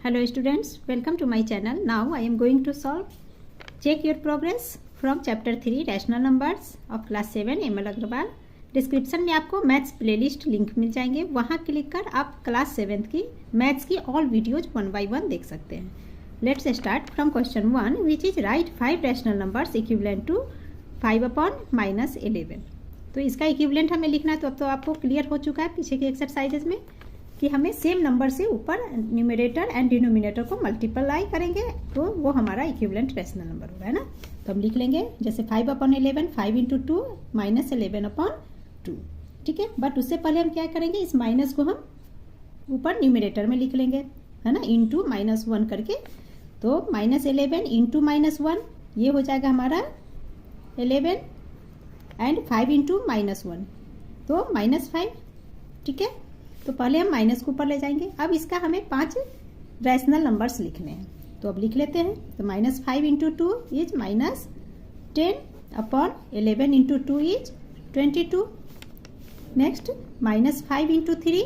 Hello students, welcome to my channel. Now I am going to check your progress from chapter 3 rational numbers of class 7 ML Agarwal. Description में आपको maths playlist link मिल जाएंगे, वहाँ click कर आप class 7 की maths की all videos 1 by 1 देख सकते हैं। Let's start from question 1 which is right 5 rational numbers equivalent to 5/-11। तो इसका इक्विवेलेंट हमें लिखना है। तो अब तो आपको क्लियर हो चुका है पीछे के एक्सरसाइजेज में कि हमें सेम नंबर से ऊपर न्यूमरेटर एंड डिनोमिनेटर को मल्टीप्लाई करेंगे तो वो हमारा इक्विवेलेंट रैशनल नंबर होगा, है ना। तो हम लिख लेंगे जैसे 5/11, 5 × 2 -11/2, ठीक है। बट उससे पहले हम क्या करेंगे, इस माइनस को हम ऊपर न्यूमरेटर में लिख लेंगे, है ना, इंटू -1 करके। तो -11 इंटू -1 ये हो जाएगा हमारा 11 एंड 5 × -1 तो -5, ठीक है। तो पहले हम माइनस को ऊपर ले जाएंगे। अब इसका हमें 5 रैशनल नंबर्स लिखने हैं, तो अब लिख लेते हैं। तो -5 × 2 इज -10/11 × 2 इज 22। नेक्स्ट -5 × 3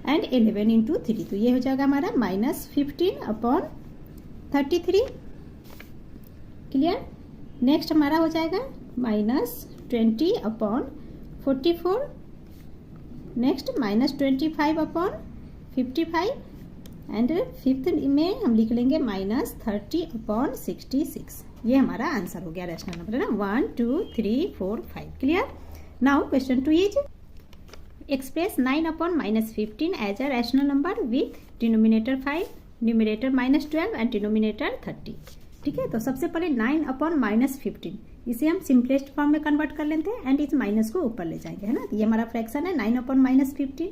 एंड 11 × 3, तो ये हो जाएगा हमारा -15/33। क्लियर। नेक्स्ट हमारा हो जाएगा -20/44। नेक्स्ट -25/55 एंड फिफ्थ में हम लिख लेंगे -30/66। ये हमारा आंसर हो गया रैशनल नंबर, है ना। 1 2 3 4 5। Clear. Now question 2 is express 9/-15 as a rational number with denominator 5, numerator -12 and denominator 30। ठीक है। तो सबसे पहले 9/-15 इसे हम सिंपलेस्ट फॉर्म में कन्वर्ट कर लेते हैं एंड इस माइनस को ऊपर ले जाएंगे, है ना। तो ये हमारा फ्रैक्शन है 9/-15।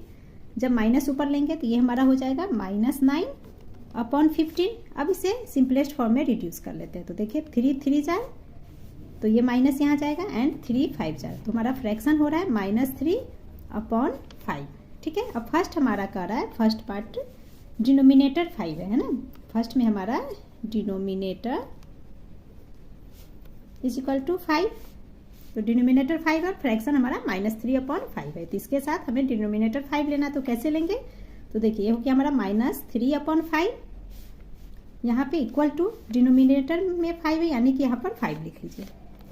जब माइनस ऊपर लेंगे तो ये हमारा हो जाएगा -9/15। अब इसे सिंपलेस्ट फॉर्म में रिड्यूस कर लेते हैं। तो देखिए 3 3 जार, तो ये माइनस यहाँ जाएगा एंड 3 5 जार, तो हमारा फ्रैक्शन हो रहा है -3/5। ठीक है। अब फर्स्ट हमारा कह रहा है, फर्स्ट पार्ट डिनोमिनेटर 5 है ना। फर्स्ट में हमारा डिनोमिनेटर इज इक्वल टू 5, तो डिनोमिनेटर 5 और फ्रैक्शन हमारा -3/5 है। तो इसके साथ हमें डिनोमिनेटर 5 लेना, तो कैसे लेंगे। तो देखिए ये हो गया हमारा -3/5, यहाँ पे इक्वल टू डिनोमिनेटर में 5 है, यानी कि यहाँ पर 5 लिख लीजिए।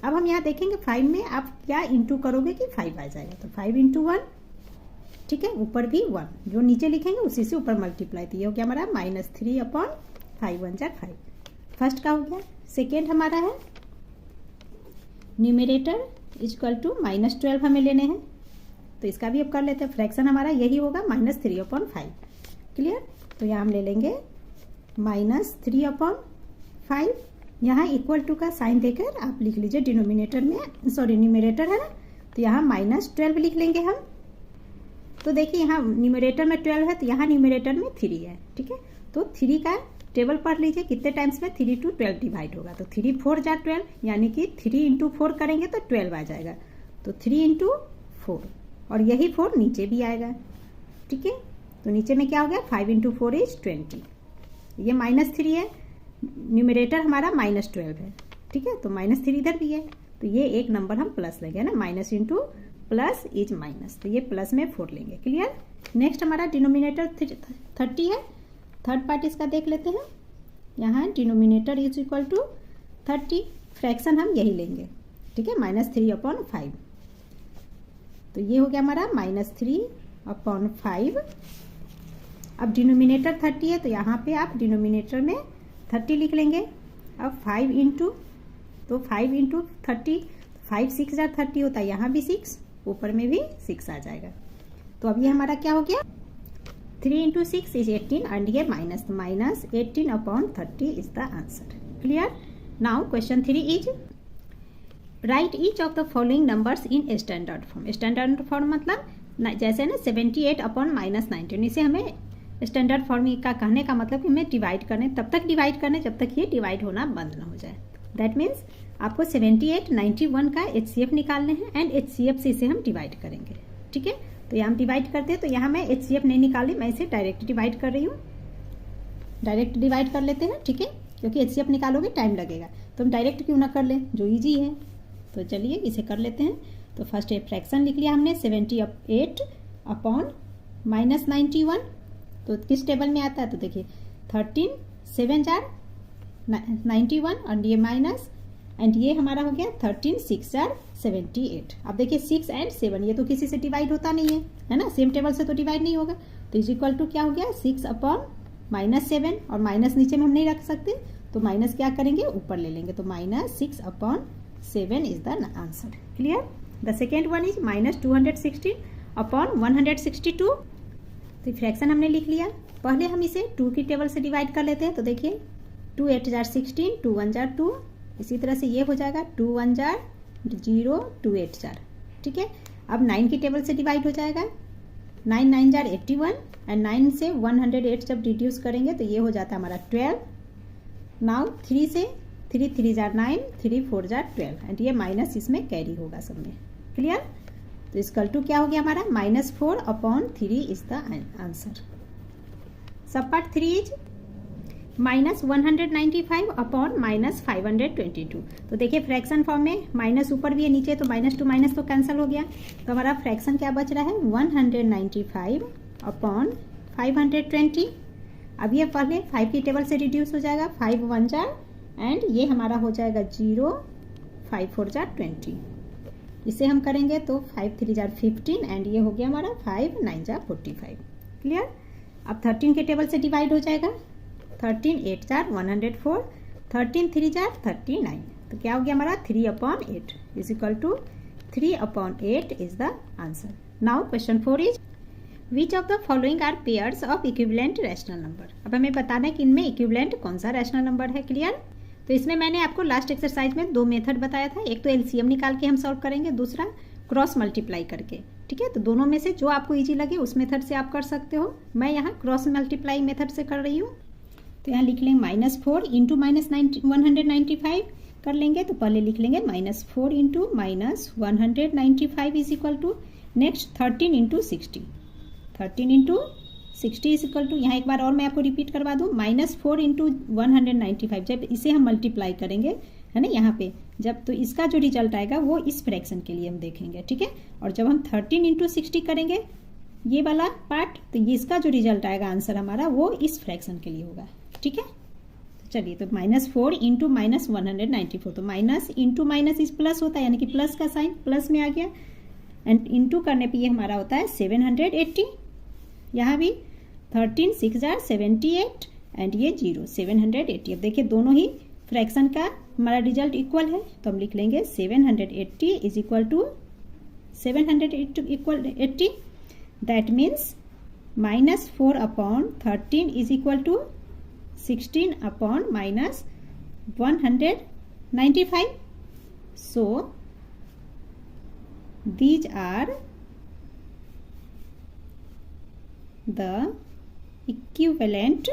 अब हम यहाँ देखेंगे 5 में आप क्या इंटू करोगे कि 5 आ जाएगा। तो 5 × 1, ठीक है, ऊपर भी 1, जो नीचे लिखेंगे उसी से ऊपर मल्टीप्लाई। तो ये हो गया हमारा -3/5 1 × 5। फर्स्ट का हो गया। सेकेंड हमारा है न्यूमरेटर इक्वल टू -12 हमें लेने हैं, तो इसका भी अब कर लेते हैं। फ्रैक्शन हमारा यही होगा -3/5। क्लियर। तो यहाँ हम ले लेंगे -3/5। यहाँ इक्वल टू का साइन देकर आप लिख लीजिए डिनोमिनेटर में, सॉरी न्यूमरेटर है ना, तो यहाँ -12 लिख लेंगे हम। तो देखिए यहाँ न्यूमरेटर में 12 है, तो यहाँ न्यूमरेटर में 3 है, ठीक है। तो 3 का टेबल पढ़ लीजिए कितने टाइम्स में 3 × 12 डिवाइड होगा। तो 3 4 × 12, यानी कि 3 × 4 करेंगे तो 12 आ जाएगा। तो 3 × 4, और यही 4 नीचे भी आएगा, ठीक है। तो नीचे में क्या हो गया, 5 × 4 इज 20। ये -3 है, न्यूमरेटर हमारा -12 है, ठीक है। तो -3 इधर भी है, तो ये एक नंबर हम प्लस लेंगे ना, minus into plus is minus, तो ये प्लस में 4 लेंगे। क्लियर। नेक्स्ट हमारा डिनोमिनेटर 30 है। थर्ड पार्ट इसका देख लेते हैं। यहाँ denominator is equal to 30, fraction हम यही लेंगे, ठीक है, -3/5। तो ये हो गया हमारा -3/5। अब डिनोमिनेटर 30 है, तो यहाँ पे आप डिनोमिनेटर में 30 लिख लेंगे। अब 5 × 30, 5 6 × 30 होता है, यहाँ भी 6, ऊपर में भी 6 आ जाएगा। तो अब ये हमारा क्या हो गया, 3 × 6 इज 18 एंड ये -18/30 is the answer. Clear. Now question 3 is right each of the following numbers in standard form. Standard form मतलब जैसे ना 78/-19, इसे हमें स्टैंडर्ड फॉर्म का कहने का मतलब कि हमें डिवाइड करने, तब तक डिवाइड करने जब तक ये डिवाइड होना बंद ना हो जाए। दैट मीन्स आपको 78 91 का HCF निकालने हैं एंड HCF से इसे हम डिवाइड करेंगे, ठीक है। तो यहाँ हम डिवाइड करते हैं, तो यहाँ मैं HCF नहीं निकाली, मैं इसे डायरेक्ट डिवाइड कर रही हूँ। डायरेक्ट डिवाइड कर लेते हैं, ठीक है, क्योंकि HCF निकालोगे टाइम लगेगा, तो हम डायरेक्ट क्यों ना कर लें, जो इजी है। तो चलिए इसे कर लेते हैं। तो फर्स्ट फ्रैक्शन लिख लिया हमने 78/-91, तो किस टेबल में आता है, तो देखिए 13 7 जार 91 और ये माइनस, एंड ये हमारा हो गया 13 6 जार 78। अब देखिए 6 एंड 7 ये तो किसी से डिवाइड होता नहीं है ना, सेम टेबल से तो डिवाइड नहीं होगा, तो इज इक्वल टू क्या हो गया 6 अपॉन -7, और माइनस नीचे में हम नहीं रख सकते तो माइनस क्या करेंगे ऊपर ले लेंगे, तो -6 upon 7 is the answer. Clear. The second one is -216 upon 162। तो फ्रैक्शन हमने लिख लिया। पहले हम इसे 2 की टेबल से डिवाइड कर लेते हैं, तो देखिए 2 8 जार 16, 2 1 जार 2, इसी तरह से ये हो जाएगा 2 1 जार 0, 2 8 जार। ठीक है, अब 9 की टेबल से डिवाइड हो जाएगा, 9 9 जार 81, एंड 9 से 108 जब रिड्यूस करेंगे तो ये हो जाता है हमारा 12। नाउ 3 से 3 3 जार 9, 3 4 जार 12, एंड ये माइनस इसमें कैरी होगा सब में। क्लियर। तो इसकल टू क्या हो गया हमारा -4 अपॉन 3 इज द आंसर। सब पार्ट 3 इज -195 अपॉन -522। तो देखिए फ्रैक्शन फॉर्म में माइनस ऊपर भी है, नीचे तो -2 तो कैंसिल हो गया, तो हमारा फ्रैक्शन क्या बच रहा है 195 अपॉन 520। अब ये पहले 5 की टेबल से रिड्यूस हो जाएगा, 5 1 जार, एंड ये हमारा हो जाएगा 0, 5 4 जार 20। इसे हम करेंगे तो 5 3 जार 15, एंड ये हो गया हमारा 5 9 जार 45। क्लियर। अब 13 के टेबल से डिवाइड हो जाएगा, 13 8 जार 104, 13 3 जार 39, तो क्या हो गया हमारा 3 upon 8 is equal to 3 upon 8 is the answer. Now question 4 is which of the following are pairs of equivalent rational number. अब हमें बताना है कि इनमें इक्विवेलेंट कौन सा रैशनल नंबर है। क्लियर। तो इसमें मैंने आपको लास्ट एक्सरसाइज में 2 मेथड बताया था, एक तो एलसीएम निकाल के हम सॉल्व करेंगे, दूसरा क्रॉस मल्टीप्लाई करके। ठीक है, तो दोनों में से जो आपको इजी लगे उस मेथड से आप कर सकते हो। मैं यहाँ क्रॉस मल्टीप्लाई मेथड से कर रही हूँ, तो यहाँ लिख लेंगे -4 इंटू -195 कर लेंगे, तो पहले लिख लेंगे -4 into -195 is equal to next 13 into 60, 13 into 60 is equal to, यहाँ एक बार और मैं आपको रिपीट करवा दूँ, -4 इंटू 195 जब इसे हम मल्टीप्लाई करेंगे है ना यहाँ पे, जब तो इसका जो रिजल्ट आएगा वो इस फ्रैक्शन के लिए हम देखेंगे। ठीक है, और जब हम 13 इंटू 60 करेंगे ये वाला पार्ट, तो ये इसका जो रिजल्ट आएगा आंसर हमारा वो इस फ्रैक्शन के लिए होगा। ठीक है, चलिए तो -4 इंटू -194, तो माइनस इंटू माइनस इस प्लस होता है, यानी कि प्लस का साइन प्लस में आ गया, एंड इंटू करने पे ये हमारा होता है 780। यहाँ भी 13 6 जार 78, एंड ये 0 780। अब देखिए दोनों ही फ्रैक्शन का हमारा रिजल्ट इक्वल है, तो हम लिख लेंगे 780 is equal to 780, that means -4 upon 13 is equal to 16 upon -195. So these are the equivalent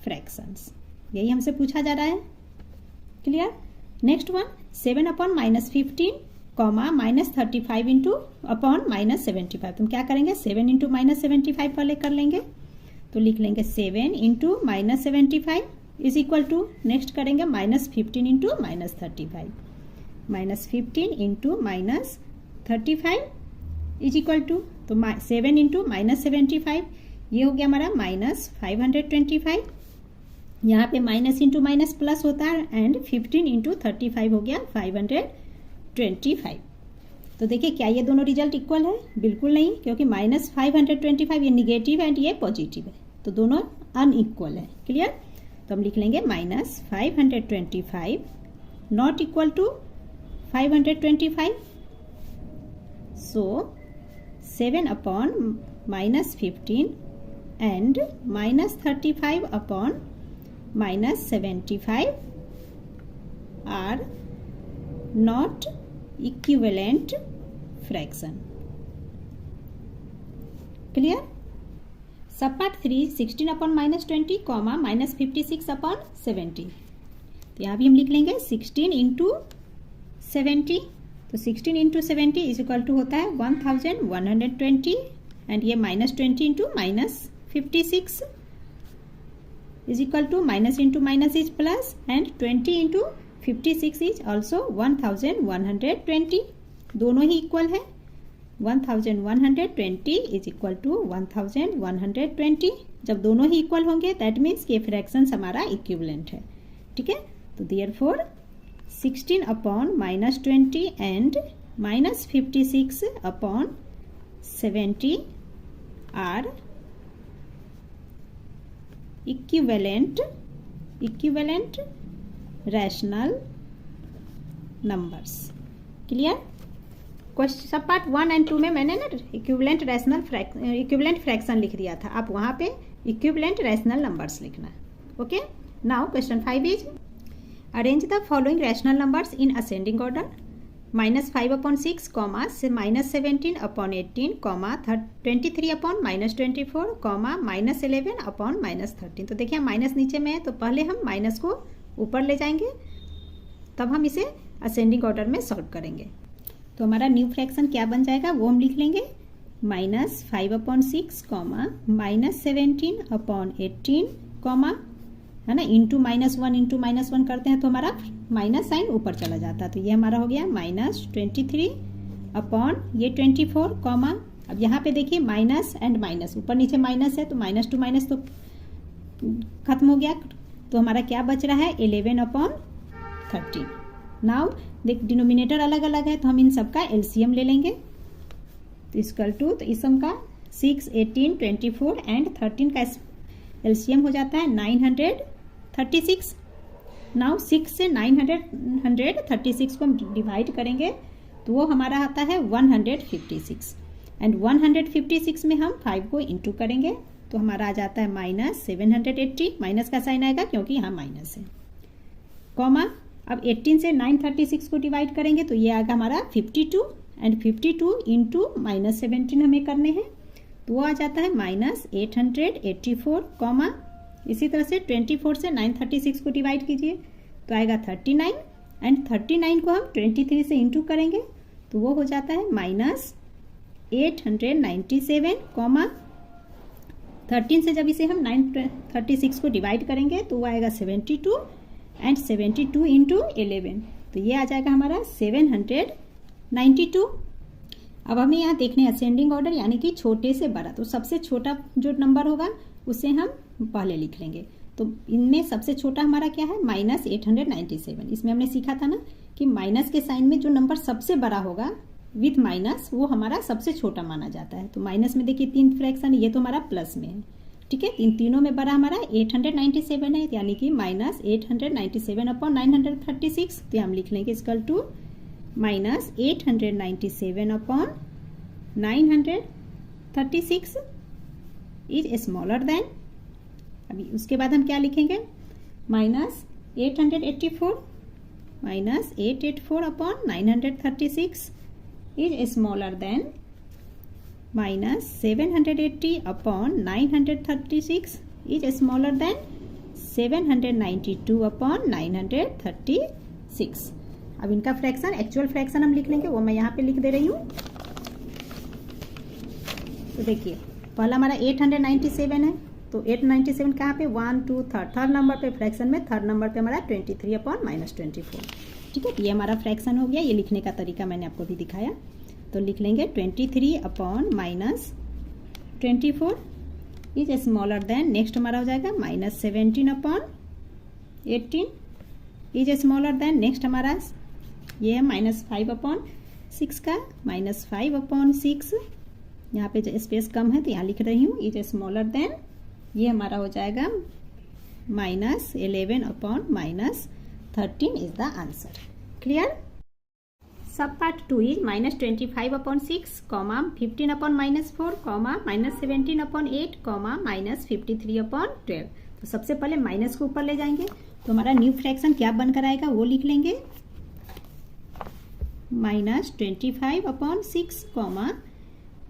fractions. यही हमसे पूछा जा रहा है। Clear. Next one 7 upon -15 comma -35 into upon -75। तुम क्या करेंगे 7 इंटू -75 पहले कर लेंगे, तो लिख लेंगे 7 into -75 is equal to next करेंगे -15 into -35, -15 into -35 is equal to, तो 7 इंटू -75 ये हो गया हमारा -525। यहाँ पे माइनस इंटू माइनस प्लस होता है, एंड 15 इंटू 35 हो गया 525। तो देखिए क्या ये दोनों रिजल्ट इक्वल है? बिल्कुल नहीं, क्योंकि -525 ये निगेटिव है एंड ये पॉजिटिव है, तो दोनों अनइक्वल है। क्लियर। तो हम लिख लेंगे -525 not equal to 525। So 7 upon -15 and -35 upon -75 are not equivalent fraction. Clear. Sub part 3 16 upon -20 comma -56 upon 70। तो यहाँ भी हम लिख लेंगे 16 इंटू 70, तो 16 इंटू 70 इज इक्वल टू होता है 1120, एंड ये -20 into -56 is equal to minus into minus is plus, and 20 into 56 is also 1120, दोनों ही इक्वल है। 1120 इज इक्वल टू 1120। जब दोनों ही इक्वल होंगे दैट मीन्स कि फ्रैक्शंस हमारा इक्विवेलेंट है, ठीक है। तो therefore 16 upon -20 and -56 upon 70 are equivalent rational numbers. Clear? Question sub part 1 and 2 में मैंने ना इक्विवेलेंट फ्रैक्शन लिख दिया था, आप वहाँ पे इक्विवेलेंट रैशनल नंबर्स लिखना। Okay, now question 5 is arrange the following rational numbers in ascending order -5 upon 6 comma -17 upon 18 comma 23 upon -24 comma -11 upon -13। तो देखिए माइनस नीचे में है तो पहले हम माइनस को ऊपर ले जाएंगे, तब हम इसे असेंडिंग ऑर्डर में सॉल्व करेंगे। तो हमारा न्यू फ्रैक्शन क्या बन जाएगा वो हम लिख लेंगे -5 अपॉन 6 कॉमा -17 अपॉन 18 कॉमा, है ना, इंटू -1 करते हैं तो हमारा माइनस साइन ऊपर चला जाता है। तो ये हमारा हो गया -23 अपॉन ये 24 कॉमा, अब यहाँ पे देखिए माइनस एंड माइनस, ऊपर नीचे माइनस है तो माइनस टू माइनस तो खत्म हो गया, तो हमारा क्या बच रहा है 11 अपॉन 13। नाउ देख डिनोमिनेटर अलग अलग है तो हम इन सब का एलसीएम ले लेंगे। तो इक्वल टू, तो इस सम का 6, 18, 24 एंड 13 का एलसीएम हो जाता है 936। नाउ 6 से 936 को हम डिवाइड करेंगे तो वो हमारा आता है 156 एंड 156 में हम 5 को इंटू करेंगे तो हमारा आ जाता है -780, माइनस का साइन आएगा क्योंकि यहाँ माइनस है, कॉमा अब 18 से 936 को डिवाइड करेंगे तो ये आएगा हमारा 52 एंड 52 इंटू -17 हमें करने हैं तो वो आ जाता है -884, कॉमा इसी तरह से 24 से 936 को डिवाइड कीजिए तो आएगा 39 एंड 39 को हम 23 से इंटू करेंगे तो वो हो जाता है -897, कॉमा 13 से जब इसे हम 936 को डिवाइड करेंगे तो वो आएगा 72 एंड 72 इंटू 11 तो ये आ जाएगा हमारा 792। अब हमें यहाँ देखने असेंडिंग ऑर्डर यानी कि छोटे से बड़ा, तो सबसे छोटा जो नंबर होगा उसे हम पहले लिख लेंगे। तो इनमें सबसे छोटा हमारा क्या है -897। इसमें हमने सीखा था ना कि माइनस के साइन में जो नंबर सबसे बड़ा होगा विथ माइनस वो हमारा सबसे छोटा माना जाता है। तो माइनस में देखिए 3 फ्रैक्शन, ये तो हमारा प्लस में है, ठीक है। इन तीनों में बड़ा हमारा 897 है यानी कि -897 अपॉन 936। तो हम लिख लेंगे equal to -897 upon 936 is smaller than, अभी उसके बाद हम क्या लिखेंगे -884 upon 936 is smaller than -780 upon 936 is smaller than 792 upon 936। अब इनका फ्रैक्शन एक्चुअल फ्रैक्शन हम लिख लेंगे, वो मैं यहाँ पे लिख दे रही हूँ। तो देखिए पहला हमारा 897 है तो 897 कहाँ पे 1 2 थर्ड नंबर पे, फ्रैक्शन में थर्ड नंबर पे हमारा 23 अपॉन -24, ठीक है। ये हमारा फ्रैक्शन हो गया। ये लिखने का तरीका मैंने आपको भी दिखाया। तो लिख लेंगे 23 upon -24 is smaller then, next हमारा हो जाएगा -17 upon 18 is smaller then, next हमारा ये है -5 अपॉन 6 का -5 अपॉन 6, यहाँ पे स्पेस कम है तो यहाँ लिख रही हूँ इज स्मॉलर देन, ये हमारा हो जाएगा -11 upon -13 is the answer. Clear? Sub part 2 is -25 upon 6 comma 15 upon -4 comma -17 upon 8 comma -53 upon 12। तो सबसे पहले माइनस को ऊपर ले जाएंगे तो हमारा न्यू फ्रैक्शन क्या बनकर आएगा वो लिख लेंगे -25 upon 6 comma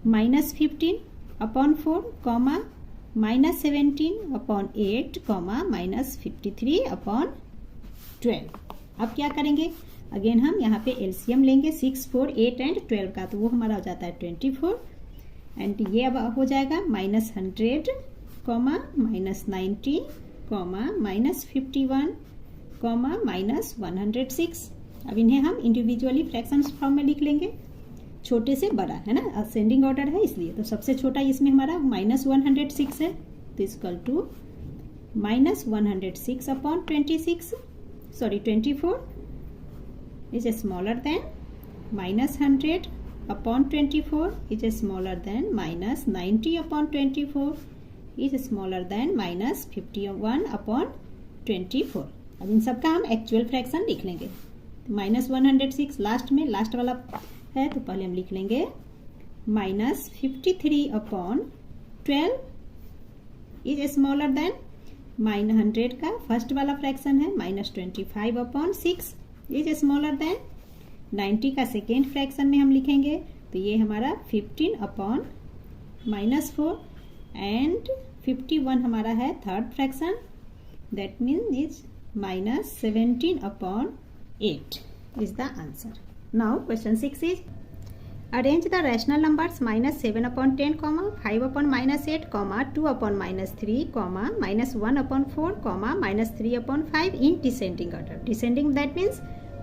-15 upon 4 comma -17 upon 8 comma -53 upon 12। अब क्या करेंगे, अगेन हम यहाँ पे एलसीएम लेंगे 6, 4, 8 एंड 12 का, तो वो हमारा हो जाता है 24 एंड ये अब हो जाएगा -100 कॉमा -90 कॉमा -51 कॉमा -106। अब इन्हें हम इंडिविजुअली फ्रैक्शंस फॉर्म में लिख लेंगे। छोटे से बड़ा है ना, असेंडिंग ऑर्डर है इसलिए। तो सबसे छोटा इसमें हमारा -106 है, तो equal to -106 upon 24 is smaller than -100 upon 24 is smaller than -90 upon 24 is smaller than -51 upon 24। अब इन सब का हम एक्चुअल फ्रैक्शन लिख लेंगे। -106 लास्ट में, लास्ट वाला है तो पहले हम लिख लेंगे -53 अपॉन 12 इज स्मॉलर देन -100 का फर्स्ट वाला फ्रैक्शन है -25 अपॉन 6 इज स्मॉलर देन 90 का सेकेंड फ्रैक्शन में हम लिखेंगे तो ये हमारा 15 अपॉन -4 एंड 51 हमारा है third fraction, that means is -17 upon 8 is the answer. Now question 6 is arrange the rational numbers -7 upon 10, 5 upon -8, 2 upon -3, -1 upon 4, -3 upon 5 in descending order. Descending that means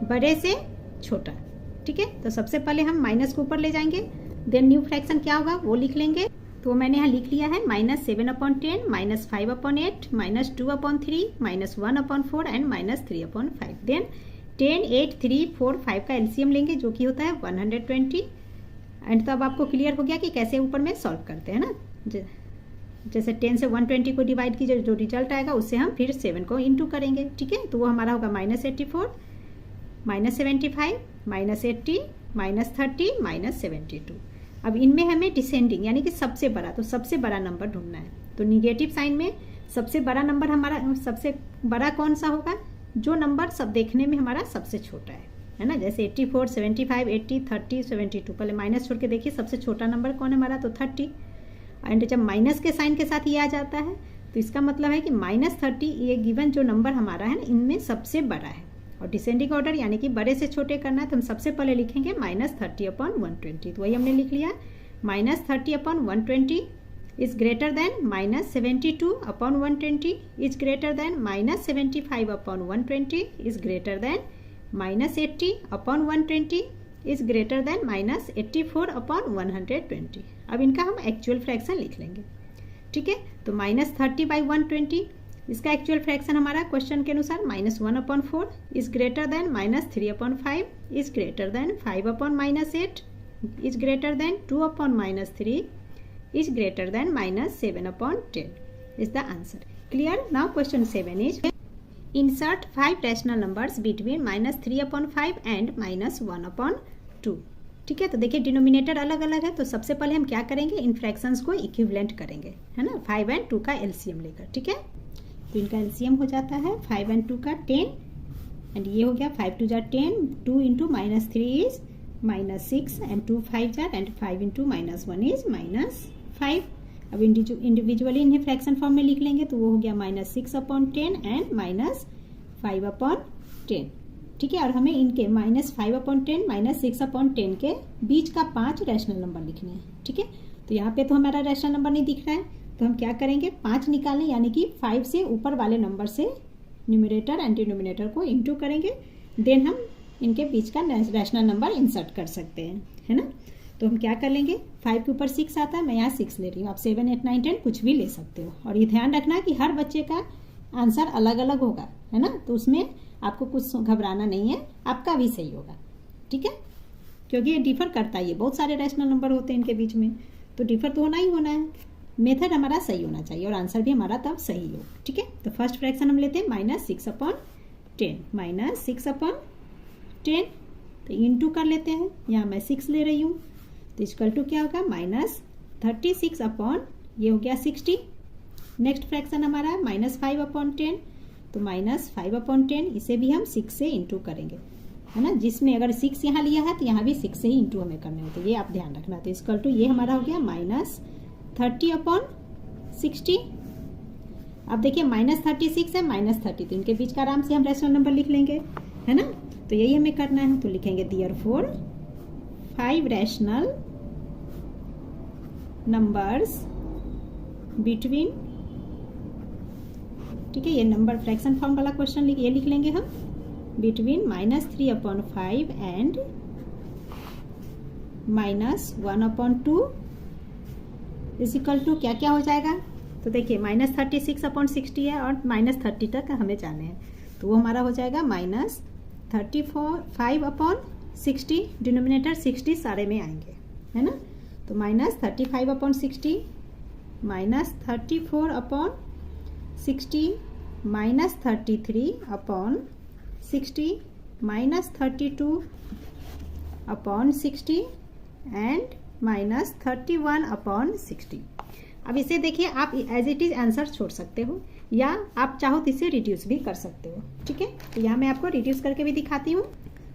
बड़े से छोटा, ठीक है। तो सबसे पहले हम माइनस को ऊपर ले जाएंगे, देन न्यू फ्रैक्शन क्या होगा वो लिख लेंगे। तो मैंने यहाँ लिख लिया है -7 upon 10, -5 upon 8, -2 upon 3, -1 upon 4 and -3 upon 5। Then 10, 8, 3, 4, 5 का एलसीएम लेंगे जो कि होता है 120। एंड तो अब आपको क्लियर हो गया कि कैसे ऊपर में सॉल्व करते हैं ना। जैसे 10 से 120 को डिवाइड कीजिए, जो रिजल्ट आएगा उससे हम फिर 7 को इंटू करेंगे, ठीक है। तो वो हमारा होगा -84, -75, -80, -30, -72। अब इनमें हमें डिसेंडिंग यानी कि सबसे बड़ा, तो सबसे बड़ा नंबर ढूंढना है। तो निगेटिव साइन में सबसे बड़ा नंबर हमारा, सबसे बड़ा कौन सा होगा, जो नंबर सब देखने में हमारा सबसे छोटा है ना। जैसे 84, 75, 80, 30, 72, पहले माइनस छोड़ के देखिए सबसे छोटा नंबर कौन है हमारा, तो 30। एंड जब माइनस के साइन के साथ ये आ जाता है तो इसका मतलब है कि -30 ये गिवन जो नंबर हमारा है ना इनमें सबसे बड़ा है। और डिसेंडिंग ऑर्डर यानी कि बड़े से छोटे करना है तो हम सबसे पहले लिखेंगे -30 अपॉन 120। तो वही हमने लिख लिया, -30 upon 120 is greater than -72 upon 120 is greater than -75 upon 120 is greater than -80 upon 120 is greater than -84 upon 120। अब इनका हम एक्चुअल फ्रैक्शन लिख लेंगे, ठीक है। तो -30/120 इसका एक्चुअल फ्रैक्शन हमारा क्वेश्चन के अनुसार -1 upon 4 is greater than -3 upon 5 is greater than 5 upon -8 is greater than 2 upon -3 is greater than -7 upon 10 is the answer. Clear? Now question 7 is insert 5 rational numbers between -3 upon 5 and -1 upon 2। ठीक है, तो देखिए denominator अलग अलग है, तो सबसे पहले हम क्या करेंगे, इन फ्रैक्शंस को इक्विवेलेंट करेंगे, है ना, 5 and 2 का एलसीएम लेकर, ठीक है। तो इनका एलसीएम हो जाता है 5 and 2 का 10 एंड ये हो गया 5 2 10, 2 into -3 is -6 and 2 5 jar and 5 into -1 is -5। अब इंडिविजुअली इन्हें फ्रैक्शन फॉर्म में लिख लेंगे तो वो हो गया -6 अपॉन 10 एंड -5 अपॉन 10, ठीक है। और हमें इनके -5 अपॉन 10, -6 अपॉन 10 के बीच का 5 रैशनल नंबर लिखने हैं, ठीक है। तो यहाँ पे तो हमारा रैशनल नंबर नहीं दिख रहा है, तो हम क्या करेंगे, 5 निकालें, यानी कि 5 से ऊपर वाले नंबर से न्यूमरेटर एंड डिनोमिनेटर को इंटू करेंगे, देन हम इनके बीच का रैशनल नंबर इंसर्ट कर सकते हैं, है ना। तो हम क्या कर लेंगे, 5 के ऊपर 6 आता है, मैं यहाँ 6 ले रही हूँ, आप 7 8 9 10 कुछ भी ले सकते हो। और ये ध्यान रखना कि हर बच्चे का आंसर अलग अलग होगा, है ना, तो उसमें आपको कुछ घबराना नहीं है, आपका भी सही होगा, ठीक है, क्योंकि ये डिफर करता है, ये बहुत सारे रैशनल नंबर होते हैं इनके बीच में, तो डिफर तो होना ही होना है, मेथड हमारा सही होना चाहिए और आंसर भी हमारा तब सही हो, ठीक है। तो फर्स्ट फ्रैक्शन हम लेते हैं -6 अपॉन 10, -6 अपॉन 10, तो इंटू कर लेते हैं, यहाँ मैं 6 ले रही हूँ, तो इक्वल टू क्या होगा, -36 अपॉन ये हो गया 60। नेक्स्ट फ्रैक्शन हमारा -5 अपॉन 10, तो -5 अपॉन 10 इसे भी हम 6 से इंटू करेंगे, है ना, जिसमें अगर 6 यहाँ लिया है तो यहाँ भी 6 से ही इंटू हमें करने होते हैं, ये आप ध्यान रखना। तो इक्वल टू ये हमारा हो गया -30 अपॉन 60। अब देखिए -36 है -30, तो इनके बीच का आराम से हम रैशनल नंबर लिख लेंगे, है ना। तो यही हमें करना है, तो लिखेंगे देयरफॉर 5 रैशनल नंबर्स बिटवीन, ठीक है, ये नंबर फ्रैक्शन फॉर्म वाला क्वेश्चन ये लिख लेंगे हम, between -3 upon 5 and minus 1/2 is equal to क्या क्या हो जाएगा। तो देखिए -36/60 है और -30 तक हमें जाने हैं, तो वो हमारा हो जाएगा -5/60। डिनोमिनेटर 60 सारे में आएंगे, है ना। तो -35/60 -34/60 -33/60 -32/60 एंड -31/60। अब इसे देखिए, आप एज इट इज आंसर छोड़ सकते हो या आप चाहो तो इसे रिड्यूस भी कर सकते हो, ठीक है। तो यहाँ मैं आपको रिड्यूस करके भी दिखाती हूँ।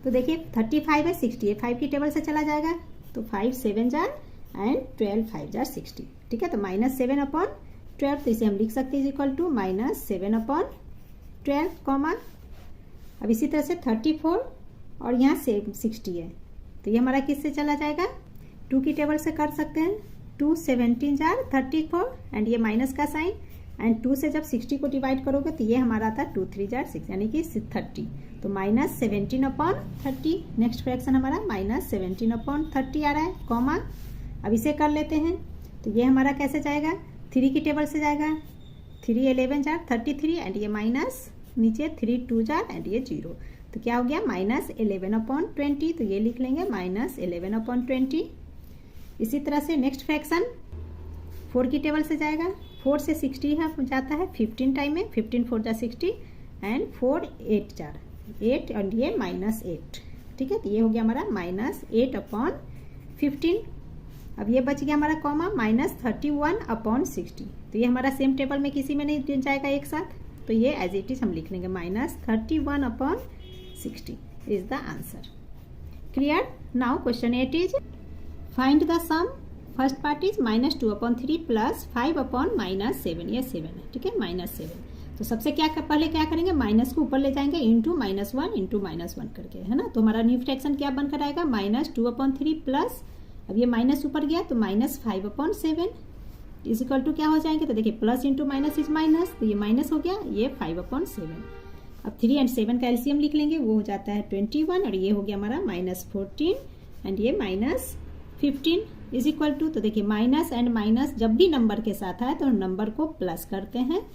तो देखिए 35 है, 60 है, 5 की टेबल से चला जाएगा, तो 5 7 जार एंड 12 5 जार 60, ठीक है। तो -7/12, तो इसे हम लिख सकते हैं इक्वल टू -7/12 कॉमा। अब इसी तरह से 34 और यहाँ से 60 है, तो ये हमारा किससे चला जाएगा, 2 की टेबल से कर सकते हैं। 2 17 जार 34 एंड ये माइनस का साइन, एंड 2 से जब 60 को डिवाइड करोगे तो ये हमारा आता है 2 3 जार 6 यानी कि 30। तो -17/30। नेक्स्ट फ्रैक्शन हमारा -17/30 आ रहा है कॉमा। अब इसे कर लेते हैं, तो ये हमारा कैसे जाएगा, 3 की टेबल से जाएगा। 3 11 जार 33 एंड ये माइनस नीचे 3 2 जार एंड ये 0, तो क्या हो गया -11/20। तो ये लिख लेंगे -11/20। इसी तरह से नेक्स्ट फ्रैक्शन 4 की टेबल से जाएगा। 4 से 60 जाता है 15 टाइम में, 15 4 जार 60 एंड 4 8 जार 8 एंड ये -8, ठीक है। तो ये हो गया हमारा -8/15। अब ये बच गया हमारा कॉमा -31/60। तो ये हमारा सेम टेबल में किसी में नहीं जाएगा एक साथ, तो ये एज इट इज हम लिख लेंगे -31/60 is the answer. Clear. Now question 8 is find the sum. First part is -2/3 plus 5/-7, ये 7 है, ठीक है, -7। तो सबसे पहले क्या करेंगे, माइनस को ऊपर ले जाएंगे इंटू -1 इंटू -1 करके, है ना। तो हमारा न्यू फ्रैक्शन क्या बनकर आएगा, -2/3 प्लस, अब ये माइनस ऊपर गया तो -5/7 इज इक्वल टू क्या हो जाएंगे। तो देखिए plus into minus is minus, तो ये माइनस हो गया, ये 5/7। अब 3 एंड 7 का एलसीएम लिख लेंगे, वो हो जाता है 21 और ये हो गया हमारा -14 एंड ये -15 इज इक्वल टू। तो देखिए माइनस एंड माइनस जब भी नंबर के साथ आए तो नंबर को प्लस करते हैं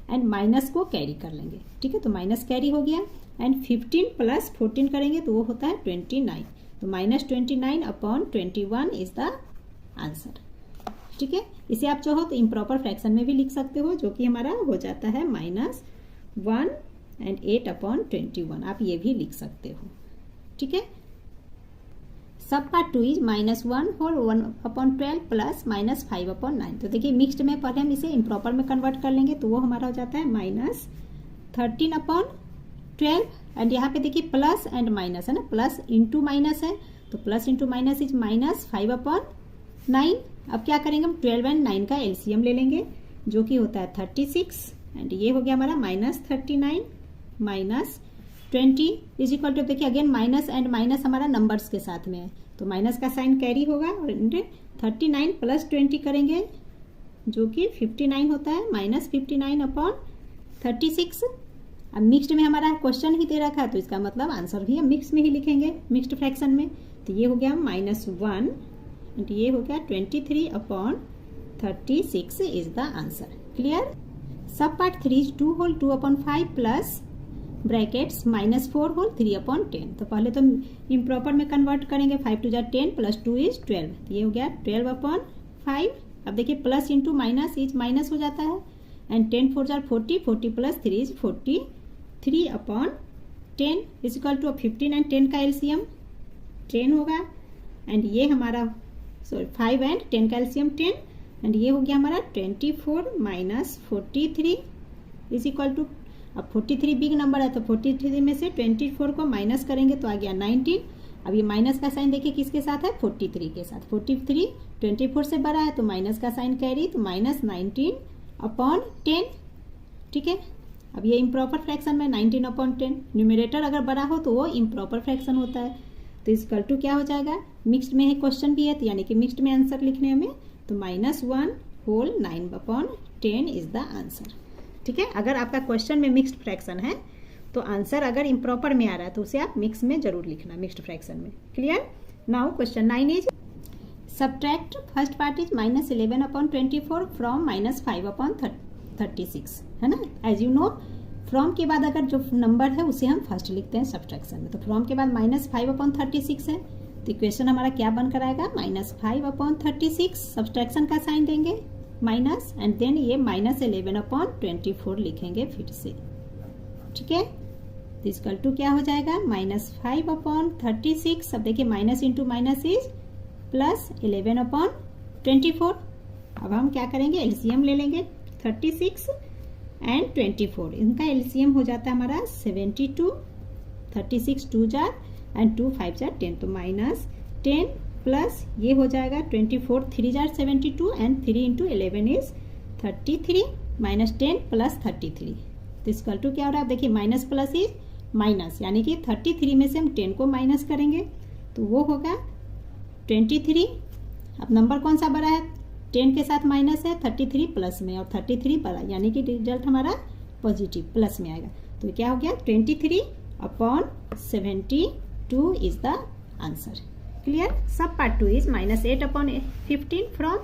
एंड माइनस को कैरी कर लेंगे, ठीक है। तो माइनस कैरी हो गया एंड 15 प्लस 14 करेंगे तो वो होता है 29। तो -29/21 इज द आंसर, ठीक है। इसे आप चाहो तो इम्प्रॉपर फ्रैक्शन में भी लिख सकते हो, जो कि हमारा हो जाता है -1 एंड 8/21, आप ये भी लिख सकते हो, ठीक है। Sub part 2 is -1 whole 1/12 plus -5/9। तो देखिए मिक्स्ड में पहले हम इसे इम्प्रॉपर में कन्वर्ट कर लेंगे, तो वो हमारा हो जाता है -13/12 एंड यहाँ पे देखिए प्लस एंड माइनस है ना, प्लस इंटू माइनस है, तो प्लस इंटू माइनस इज -5/9। अब क्या करेंगे हम 12 एंड 9 का एलसीएम ले लेंगे, जो कि होता है 36 एंड ये हो गया हमारा -39 -20 इज इक्वल टू, देखिए अगेन माइनस एंड माइनस हमारा नंबर्स के साथ में है, तो माइनस का साइन कैरी होगा और 39 प्लस 20 करेंगे जो कि 59 होता है, -59/36। अब मिक्स्ड में हमारा क्वेश्चन ही दे रखा है, तो इसका मतलब आंसर भी हम मिक्स में ही लिखेंगे, मिक्स्ड फ्रैक्शन में। तो ये हो गया -1 एंड ये हो गया 23/36 is the answer. Clear. Sub part 3 is 2 whole 2/5 plus brackets -4 whole 3/10। तो पहले तो इम्प्रॉपर में कन्वर्ट करेंगे, 5 2 जार 10 प्लस 2 इज 12, ये हो गया 12/5। अब देखिए plus into minus is minus हो जाता है एंड 10 4 जार 40, 40 plus 3 is 43/10 is equal to 15 and 10 का एलसीएम 10 होगा एंड ये हमारा 5 एंड 10 का एलसीएम 10 एंड ये हो गया हमारा 24 - 43 इज इक्वल टू, अब 43 बिग नंबर है तो 43 में से 24 को माइनस करेंगे तो आ गया 19। अब ये माइनस का साइन देखिए किसके साथ है, 43 के साथ। 43 24 से बड़ा है तो माइनस का साइन कैरी, तो -19/10, ठीक है। अब ये इम्प्रॉपर फ्रैक्शन में 19/10, न्यूमरेटर अगर बड़ा हो तो वो इम्प्रॉपर फ्रैक्शन होता है। तो इक्वल टू क्या हो जाएगा, मिक्स्ड में है क्वेश्चन भी है, तो यानी कि मिक्स्ड में आंसर लिखने में, तो -1 होल 9/10 इज द आंसर, ठीक है। अगर आपका क्वेश्चन में मिक्स्ड फ्रैक्शन है तो आंसर अगर इम्प्रॉपर में आ रहा है तो उसे आप मिक्स में जरूर लिखना, मिक्स्ड फ्रैक्शन में। Clear. Now question 9 is subtract first part is -11/24 from -5/36 है ना। एज यू नो फ्रॉम के बाद अगर जो नंबर है उसे हम फर्स्ट लिखते हैं सब्ट्रैक्शन में, तो फ्रॉम के बाद -5/36 है, तो इक्वेशन हमारा क्या बनकर आएगा -5/36। सब्ट्रैक्शन का साइन देंगे माइनस एंड देन ये -11/24 लिखेंगे फिर से, ठीक है। इक्वल टू क्या हो जाएगा -5/36। अब देखिए minus into minus is plus 11/24। अब हम क्या करेंगे एलसीएम ले लेंगे 36 एंड 24, इनका एलसीएम हो जाता है हमारा 72। 36 2 जार एंड 2 5 जार 10, तो -10 प्लस ये हो जाएगा 24 3 jar 72 and 3 into 11 is 33 -10 plus 33। तो इक्वल टू क्या हो रहा है, देखिए माइनस प्लस इज माइनस, यानी कि 33 में से हम 10 को माइनस करेंगे तो वो होगा 23। अब नंबर कौन सा बड़ा है, 10 के साथ माइनस है, 33 प्लस में, और 33 बड़ा, यानी कि रिजल्ट हमारा पॉजिटिव प्लस में आएगा। तो क्या हो गया 23/72 is the answer. Clear. Sub part 2 is -8/15 from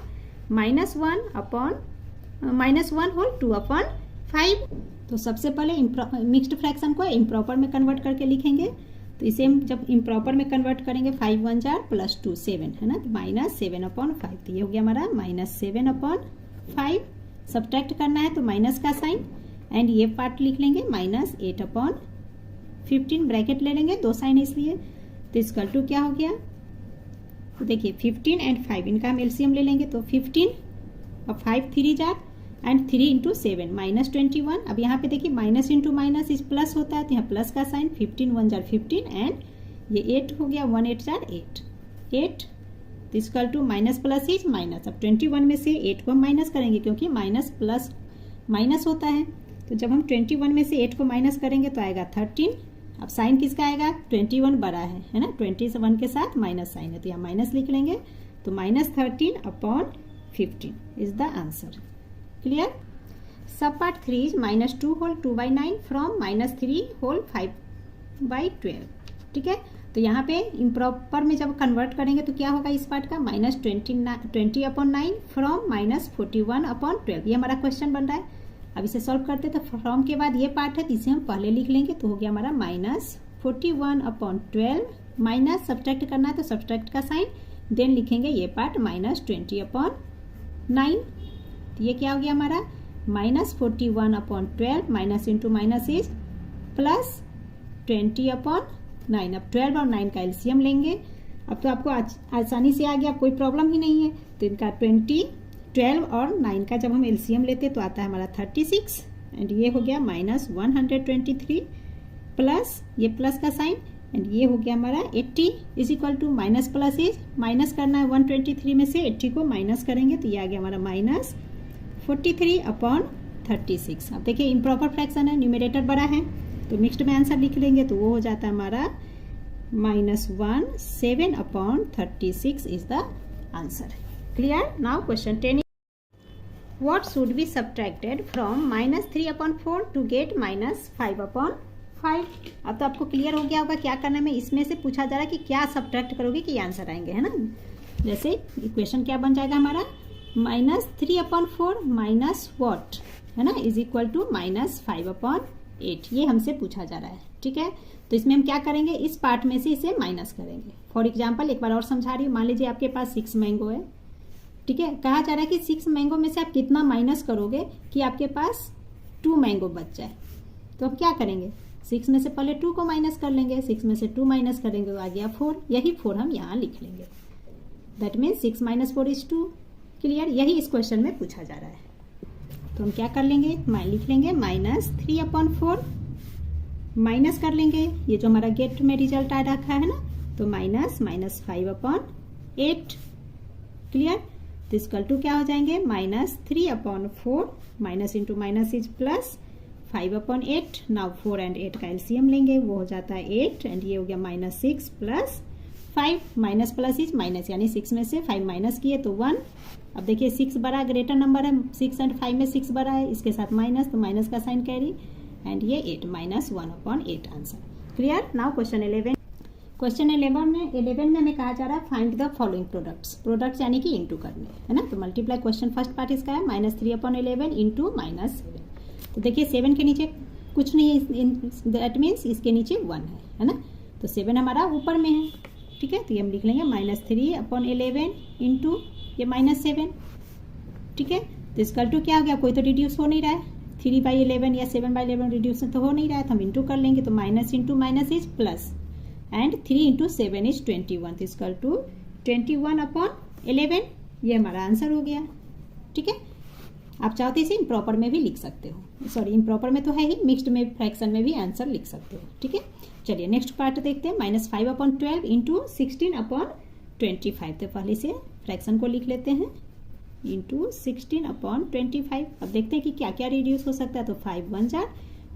-1 whole 2/5। तो सबसे पहले मिक्स्ड फ्रैक्शन को इम्प्रॉपर में कन्वर्ट करके लिखेंगे, तो इसे हम जब इम्प्रॉपर में कन्वर्ट करेंगे 5 1 जार प्लस 2 7 है ना, तो -7/5, तो ये हो गया हमारा -7/5। सब्ट्रैक्ट करना है तो माइनस का साइन एंड ये पार्ट लिख लेंगे -8/15, ब्रैकेट ले लेंगे 2 साइन इसलिए, तो इक्वल टू क्या हो गया, तो देखिए 15 एंड 5 इनका हम एलसीएम ले लेंगे, तो 15 और 5 3 जार एंड 3 इंटू 7 -21। अब यहाँ पे देखिए माइनस इंटू माइनस इस प्लस होता है, तो यहाँ प्लस का साइन 15 1 जार 15 एंड ये 8 हो गया 1 8 जार 8 तो equal to minus plus is minus. अब 21 में से 8 को हम माइनस करेंगे क्योंकि माइनस प्लस माइनस होता है, तो जब हम 21 में से 8 को माइनस करेंगे तो आएगा 13। अब साइन किसका आएगा, 21 बड़ा है ना, 21 के साथ माइनस साइन है, तो यहाँ माइनस लिख लेंगे, तो -13/15 is the answer. Clear. Sub part 3 is -2 whole 2/9 from -3 whole 5/12, ठीक है। तो यहाँ पे इम्प्रॉपर में जब कन्वर्ट करेंगे तो क्या होगा इस पार्ट का -20/9 फ्रॉम -41/12, ये हमारा क्वेश्चन बन रहा है। अब इसे सॉल्व करते तो फ्रॉम के बाद ये पार्ट है तो इसे हम पहले लिख लेंगे, तो हो गया हमारा -41/12, माइनस सब्ट्रैक्ट करना है तो सब्ट्रैक्ट का साइन, देन लिखेंगे ये पार्ट -20/9, तो ये क्या हो गया हमारा -41/12, minus into minus is plus 20/9। अब 12 और 9 का एलसीएम लेंगे, अब तो आपको आसानी से आ गया, कोई प्रॉब्लम ही नहीं है। तो इनका 12 और 9 का जब हम एलसीएम लेते तो आता है हमारा 36 एंड ये हो गया -123 प्लस ये प्लस का साइन एंड ये हो गया हमारा 80 is equal to minus plus is minus करना है 123 में से 80 को माइनस करेंगे तो ये आ गया हमारा -43/36। अब देखिए इम्प्रॉपर फ्रैक्शन है, न्यूमरेटर बड़ा है तो मिक्स्ड में आंसर लिख लेंगे, तो वो हो जाता है हमारा -17/36 is the answer. Clear. Now question 10, what should be subtracted from -3/4 to get -5/5। अब तो आपको क्लियर हो गया होगा क्या करना है, इसमें से पूछा जा रहा है कि क्या सब्ट्रैक्ट करोगे कि आंसर आएंगे, है ना। जैसे इक्वेशन क्या बन जाएगा हमारा -3/4 माइनस वॉट है ना इज इक्वल टू -5/8, ये हमसे पूछा जा रहा है, ठीक है। तो इसमें हम क्या करेंगे, इस पार्ट में से इसे माइनस करेंगे। फॉर एग्जाम्पल एक बार और समझा रही हूँ, मान लीजिए आपके पास 6 मैंगो है, ठीक है। कहा जा रहा है कि 6 मैंगो में से आप कितना माइनस करोगे कि आपके पास 2 मैंगो बच जाए। तो अब क्या करेंगे, 6 में से पहले 2 को माइनस कर लेंगे, 6 में से 2 माइनस करेंगे तो आ गया 4, यही 4 हम यहाँ लिख लेंगे, दैट मीन 6 - 4 इज 2। क्लियर। यही इस क्वेश्चन में पूछा जा रहा है, तो हम क्या कर लेंगे, लिख लेंगे -3/4 माइनस कर लेंगे, ये जो हमारा गेट में रिजल्ट आ रखा है ना, तो -5/8। क्लियर। तो इक्वल टू क्या हो जाएंगे -3/4 minus into minus is plus 5/8। Now 4 and 8 का एलसीएम लेंगे, वो हो जाता है 8 एंड ये हो गया -6 plus 5, minus plus is minus, यानी 6 में से 5 माइनस किए तो 1। अब देखिए 6 बड़ा ग्रेटर नंबर है, 6 एंड 5 में 6 बड़ा है, इसके साथ माइनस, तो माइनस का साइन कैरी एंड ये 8 -1/8 answer. Clear. Now question 11, question 11 में हमें कहा जा रहा है फाइंड द फॉलोइंग प्रोडक्ट्स यानी कि इंटू करने, है ना। तो मल्टीप्लाई क्वेश्चन फर्स्ट पार्ट इसका है -3/11 इंटू -7। तो देखिए 7 के नीचे कुछ नहीं है, दैट मीन्स इसके नीचे 1 है ना। तो 7 हमारा ऊपर में है, ठीक है। तो ये हम लिख लेंगे -3/11 इंटू ये -7, ठीक है। तो इसका टू क्या हो गया, कोई तो रिड्यूस हो नहीं रहा है, 3/11 या 7/11 रिड्यूस तो हो नहीं रहा है, तो हम इंटू कर लेंगे। तो minus into minus is plus and 3 into 7 is 21, तो इसका टू 21/11, ये हमारा आंसर हो गया, ठीक है। आप चाहो तो इसे इम्प्रॉपर में भी लिख सकते हो, सॉरी इम्प्रॉपर में तो है ही, मिक्स्ड में फ्रैक्शन में भी आंसर लिख सकते हो, ठीक है। चलिए नेक्स्ट पार्ट देखते हैं, -5/12 इंटू 16/25। तो पहले से फ्रैक्शन को लिख लेते हैं, इंटू 16/25। अब देखते हैं कि क्या क्या रिड्यूस हो सकता है। तो 5 1 जार,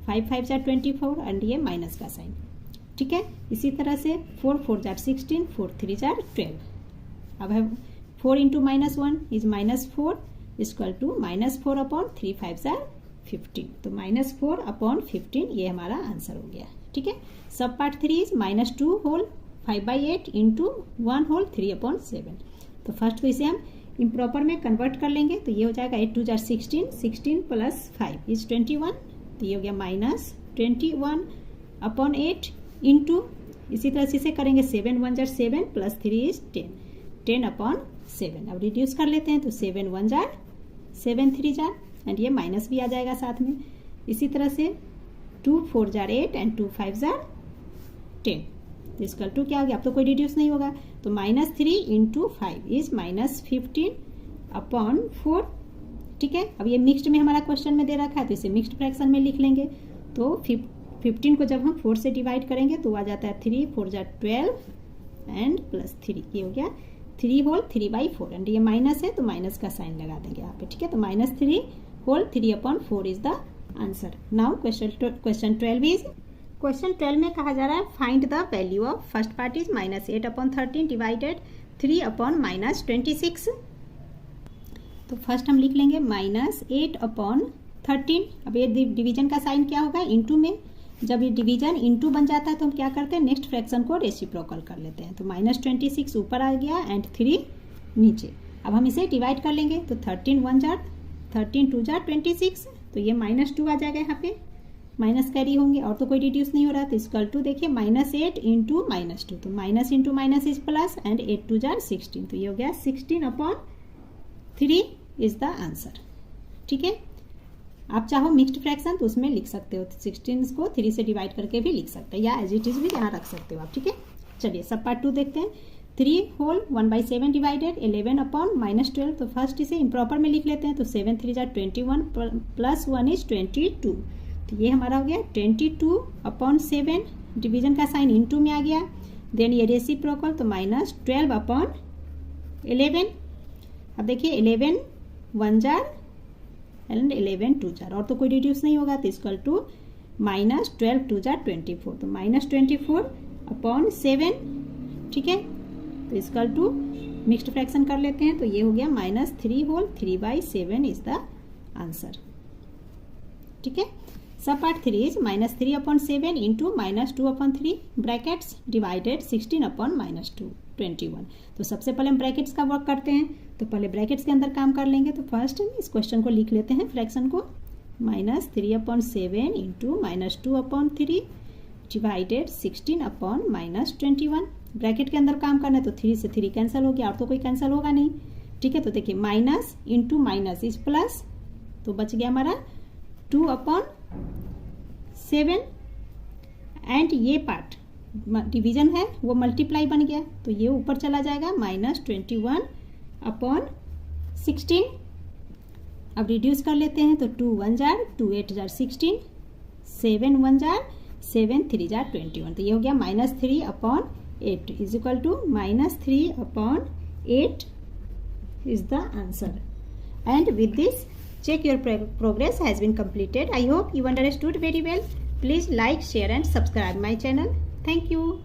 5 5 जार 24 एंड ये माइनस का साइन, ठीक है। इसी तरह से 4 4 जार 16, 4 3 जार 12। अब है 4 इंटू -1 इज -4 इक्वल टू -4/3 5 जार 15। तो -4/15 ये हमारा आंसर हो गया, ठीक है। Sub part 3 is -2 whole 5/8 into 1 whole 3/7। तो फर्स्ट को इसे हम इम्प्रॉपर में कन्वर्ट कर लेंगे, तो ये हो जाएगा 8 2 जार 16, 16 प्लस 5 इज 21। तो ये हो गया -21/8 इंटू, इसी तरह से इसे करेंगे 7 1 जार 7 प्लस 3 इज 10, 10/7। अब रिड्यूस कर लेते हैं, तो 7 1 जार 7 3 जार एंड ये माइनस भी आ जाएगा साथ में। इसी तरह से 2 4 जार 8 एंड 2 5 जार 10। तो इसका टू क्या हो गया, अब तो कोई रिड्यूस नहीं होगा, तो -3 इंटू 5 इज -15/4, ठीक है। अब ये मिक्स्ड में हमारा क्वेश्चन में दे रखा है, तो इसे मिक्स्ड फ्रैक्शन में लिख लेंगे। तो 15 को जब हम 4 से डिवाइड करेंगे तो आ जाता है 3 4 जार 12 एंड प्लस 3, ये हो गया 3 होल 3/4 एंड ये माइनस है तो माइनस का साइन लगा देंगे यहाँ पे, ठीक है। तो -3 होल 3/4 is the answer. Now question 12 is, question 12 में कहा जा रहा है find the value of, first part is -8/13 divided 3/26। तो फर्स्ट हम लिख लेंगे -8/13। अब ये डिवीजन का साइन क्या होगा, इंटू में। जब ये डिवीजन इंटू बन जाता है तो हम क्या करते हैं, नेक्स्ट फ्रैक्शन को रेसिप्रोकल कर लेते हैं। तो -26 ऊपर आ गया एंड 3 नीचे। अब हम इसे डिवाइड कर लेंगे, तो 13 1 जार 13 2 जार 26, तो ये -2 आ जाएगा, यहाँ पे माइनस कैरी होंगे और तो कोई रिड्यूस नहीं हो रहा। तो इसकल टू देखिए -8 इंटू -2, तो minus into minus is plus and 8 2 jar 16, तो ये हो गया 16/3 इज द आंसर, ठीक है। आप चाहो मिक्स्ड फ्रैक्शन तो उसमें लिख सकते हो, 16 को 3 से डिवाइड करके भी लिख सकते हैं, या एज इट इज भी यहाँ रख सकते हो आप, ठीक है। चलिए सब पार्ट 2 देखते हैं। 3 होल 1/7 डिवाइडेड 11/-12। तो फर्स्ट इसे इम्प्रॉपर में लिख लेते हैं, तो 7 3 जार 21 प्लस 1 इज 22। तो ये हमारा हो गया 22/7, डिवीजन का साइन इनटू में आ गया, देन ये रेसिप्रोकल, तो -12/11। अब देखिए 11 1 जार एंड 11 2 जार, और तो कोई रिड्यूस नहीं होगा, तो इसकल टू -12 2 जार 24, तो -24/7, ठीक है। तो इसकल टू मिक्स्ड फ्रैक्शन कर लेते हैं, तो ये हो गया -3 होल 3/7 इज द आंसर, ठीक है। Sub part 3 is -3/7 into -2/3 brackets divided 16/-2 21। तो सबसे पहले हम ब्रैकेट्स का वर्क करते हैं, तो पहले ब्रैकेट्स के अंदर काम कर लेंगे। तो फर्स्ट इस क्वेश्चन को लिख लेते हैं, फ्रैक्शन को, -3/7 इंटू -2/3 डिवाइडेड 16/-21। ब्रैकेट के अंदर काम करना है, तो 3 से 3 कैंसिल हो गया, और तो कोई कैंसिल होगा नहीं, ठीक है। तो देखिए minus into minus is plus, तो बच गया हमारा 2/7 एंड ये पार्ट डिवीजन है वो मल्टीप्लाई बन गया, तो ये ऊपर चला जाएगा -21/16। अब रिड्यूस कर लेते हैं, तो 2 1 जार 2 8 जार 16, 7 1 जार 7 3 जार 21। तो ये हो गया -3/8 is equal to -3/8 is the answer. And with this check your progress has been completed. I hope you understood very well. Please like, share and subscribe my channel. Thank you.